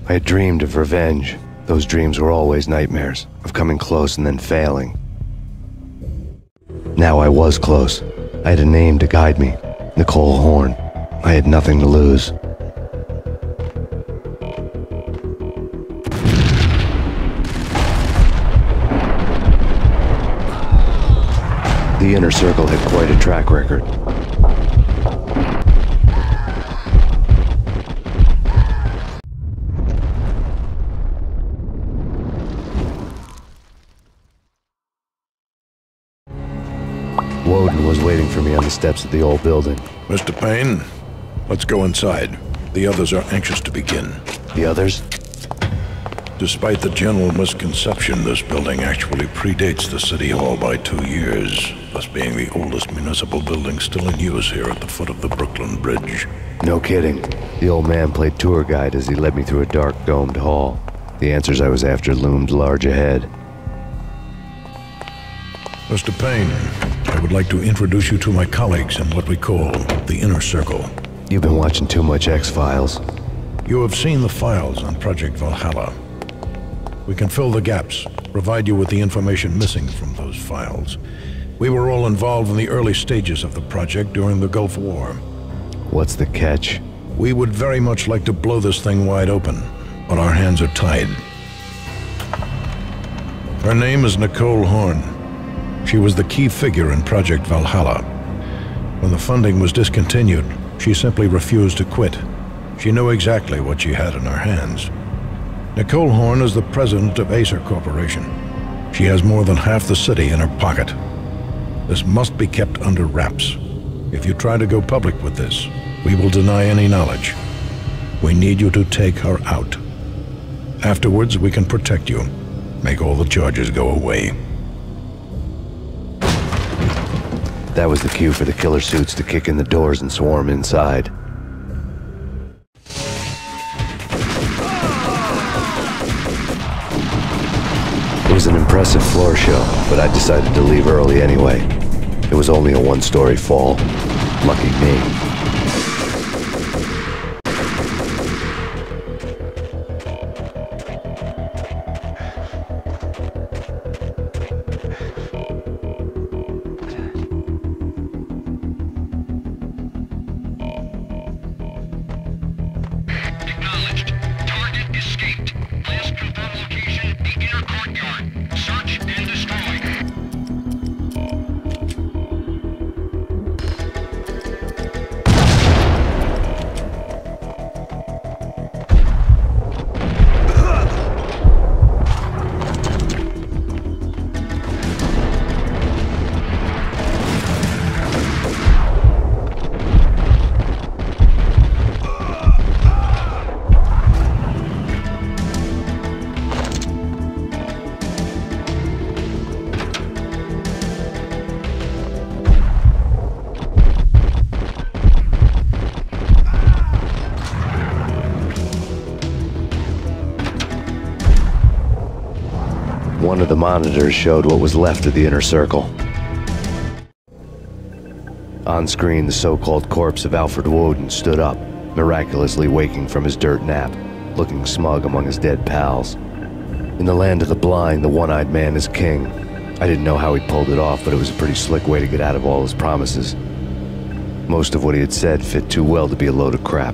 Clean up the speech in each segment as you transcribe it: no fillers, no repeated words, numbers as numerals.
I had dreamed of revenge. Those dreams were always nightmares, of coming close and then failing. Now I was close. I had a name to guide me, Nicole Horn. I had nothing to lose. The inner circle had quite a track record. Woden was waiting for me on the steps of the old building. Mr. Payne, let's go inside. The others are anxious to begin. The others? Despite the general misconception, this building actually predates the City Hall by 2 years, thus being the oldest municipal building still in use here at the foot of the Brooklyn Bridge. No kidding. The old man played tour guide as he led me through a dark, domed hall. The answers I was after loomed large ahead. Mr. Payne, I would like to introduce you to my colleagues in what we call the Inner Circle. You've been watching too much X-Files. You have seen the files on Project Valhalla. We can fill the gaps, provide you with the information missing from those files. We were all involved in the early stages of the project during the Gulf War. What's the catch? We would very much like to blow this thing wide open, but our hands are tied. Her name is Nicole Horn. She was the key figure in Project Valhalla. When the funding was discontinued, she simply refused to quit. She knew exactly what she had in her hands. Nicole Horn is the president of Acer Corporation. She has more than half the city in her pocket. This must be kept under wraps. If you try to go public with this, we will deny any knowledge. We need you to take her out. Afterwards, we can protect you, make all the charges go away. That was the cue for the killer suits to kick in the doors and swarm inside. It was an impressive floor show, but I decided to leave early anyway. It was only a one-story fall. Lucky me. One of the monitors showed what was left of the inner circle. On screen, the so-called corpse of Alfred Woden stood up, miraculously waking from his dirt nap, looking smug among his dead pals. In the land of the blind, the one-eyed man is king. I didn't know how he pulled it off, but it was a pretty slick way to get out of all his promises. Most of what he had said fit too well to be a load of crap.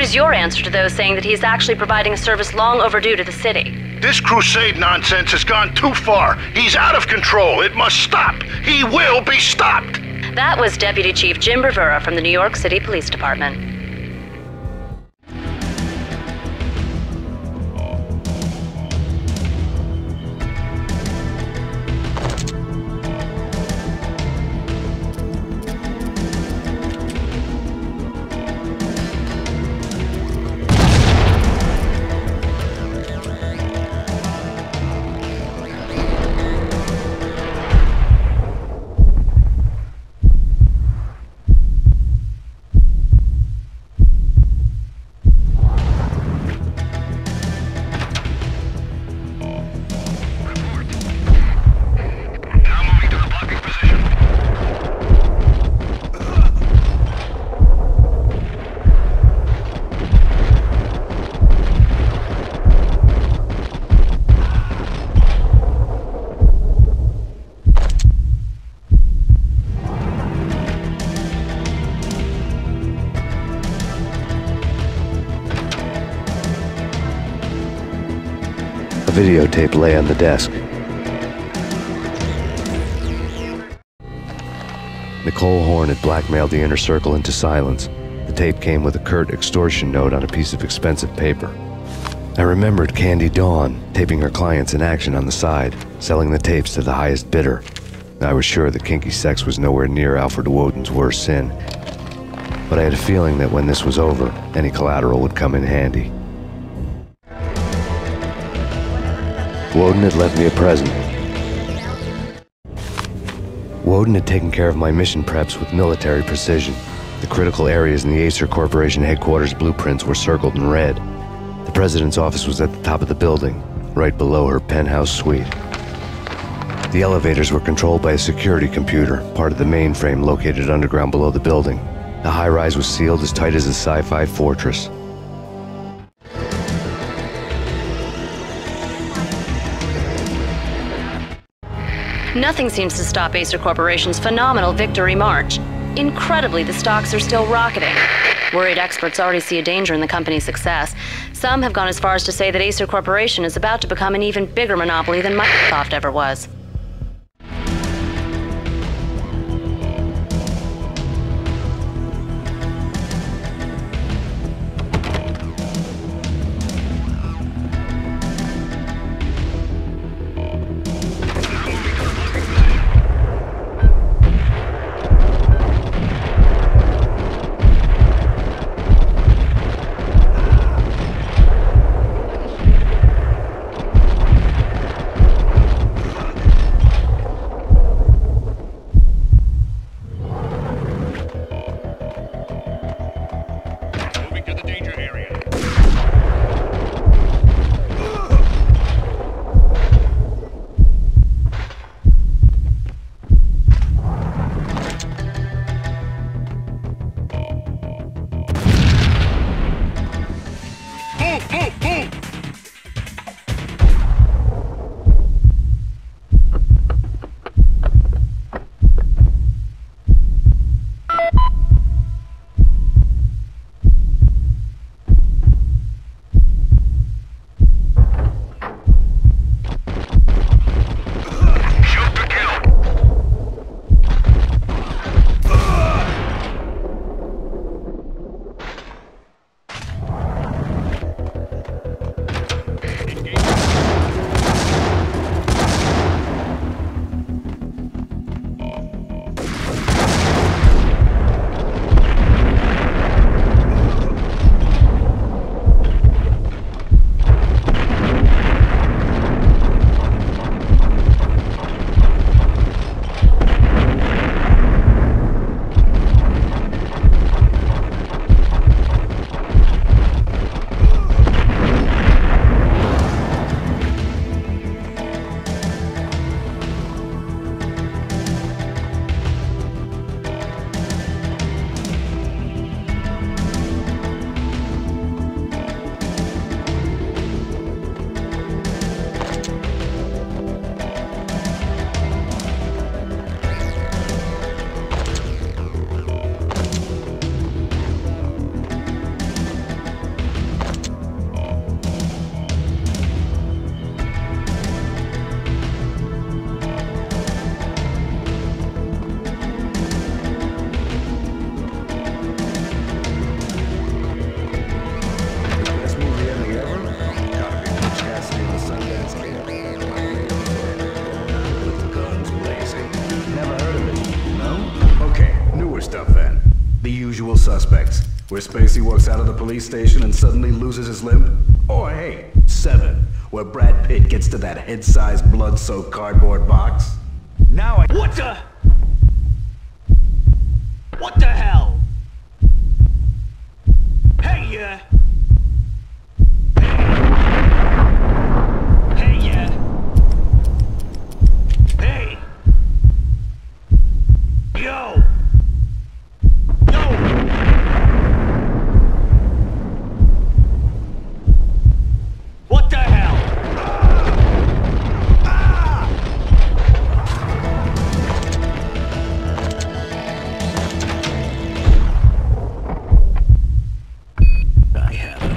is your answer to those saying that he is actually providing a service long overdue to the city? This crusade nonsense has gone too far. He's out of control. It must stop. He will be stopped. That was Deputy Chief Jim Rivera from the New York City Police Department. A videotape lay on the desk. Nicole Horn had blackmailed the inner circle into silence. The tape came with a curt extortion note on a piece of expensive paper. I remembered Candy Dawn taping her clients in action on the side, selling the tapes to the highest bidder. I was sure that kinky sex was nowhere near Alfred Woden's worst sin, but I had a feeling that when this was over, any collateral would come in handy. Woden had left me a present. Woden had taken care of my mission preps with military precision. The critical areas in the Acer Corporation headquarters blueprints were circled in red. The president's office was at the top of the building, right below her penthouse suite. The elevators were controlled by a security computer, part of the mainframe located underground below the building. The high-rise was sealed as tight as a sci-fi fortress. Nothing seems to stop Acer Corporation's phenomenal victory march. Incredibly, the stocks are still rocketing. Worried experts already see a danger in the company's success. Some have gone as far as to say that Acer Corporation is about to become an even bigger monopoly than Microsoft ever was. usual suspects, where Spacey walks out of the police station and suddenly loses his limb. Or hey, 7, where Brad Pitt gets to that head-sized blood-soaked cardboard box. Now I— What the hell? Hey, Hey! Yo! What the hell? I have it.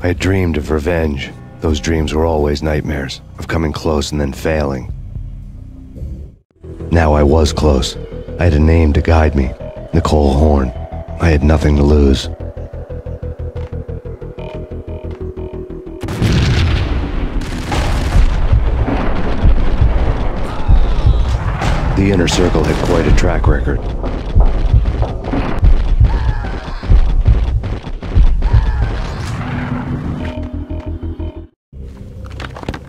I had dreamed of revenge. Those dreams were always nightmares, of coming close and then failing. Now I was close. I had a name to guide me, Nicole Horn. I had nothing to lose. The Inner Circle had quite a track record.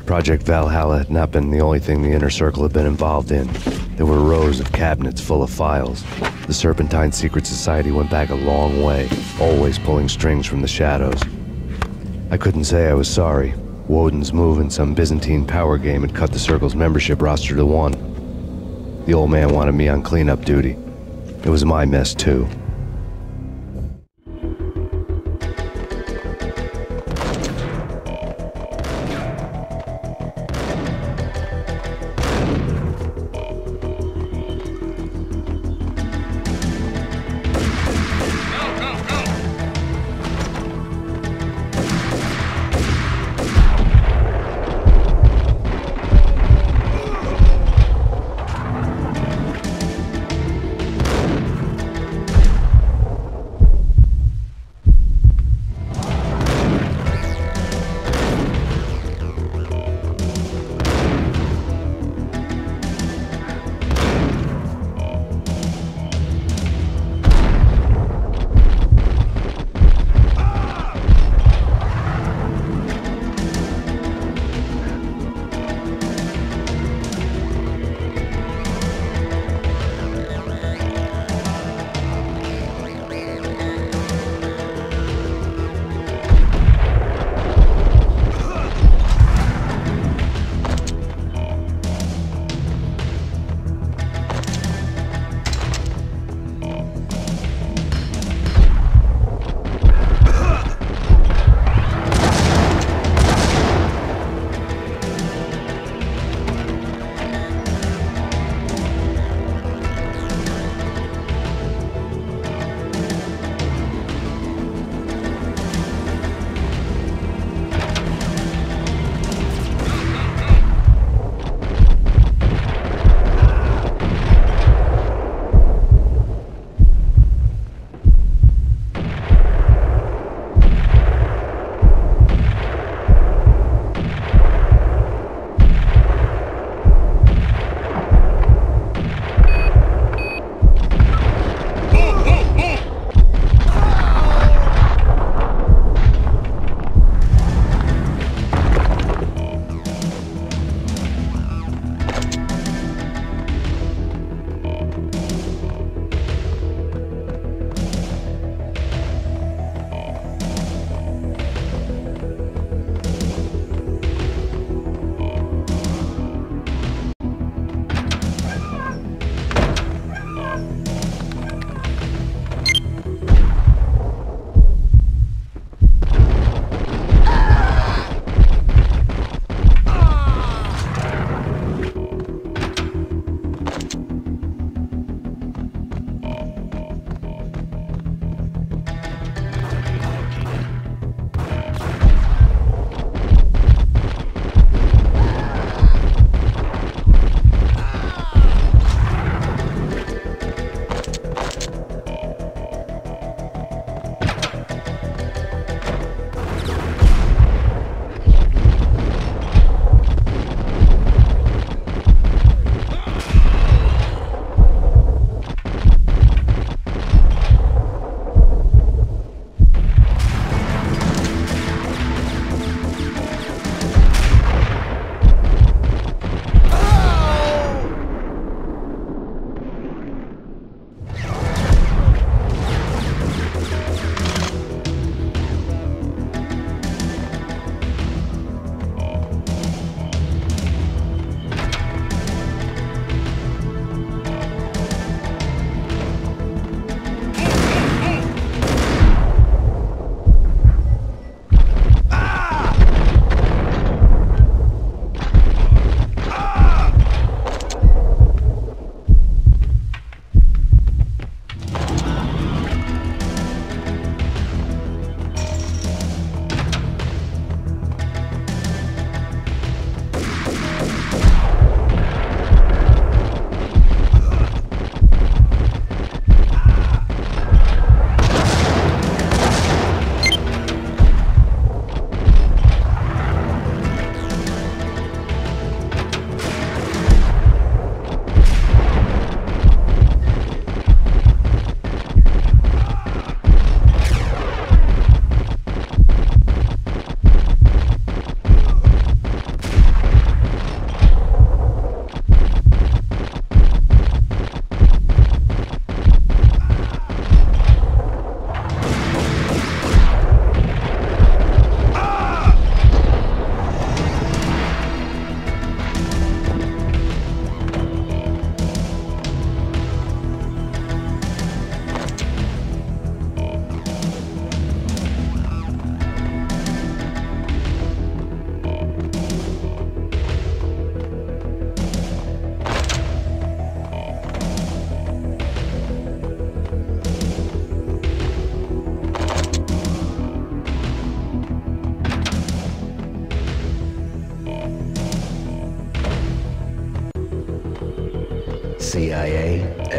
Project Valhalla had not been the only thing the Inner Circle had been involved in. There were rows of cabinets full of files. The Serpentine Secret Society went back a long way, always pulling strings from the shadows. I couldn't say I was sorry. Woden's move in some Byzantine power game had cut the Circle's membership roster to 1. The old man wanted me on cleanup duty. It was my mess too.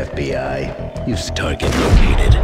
FBI. Use target located.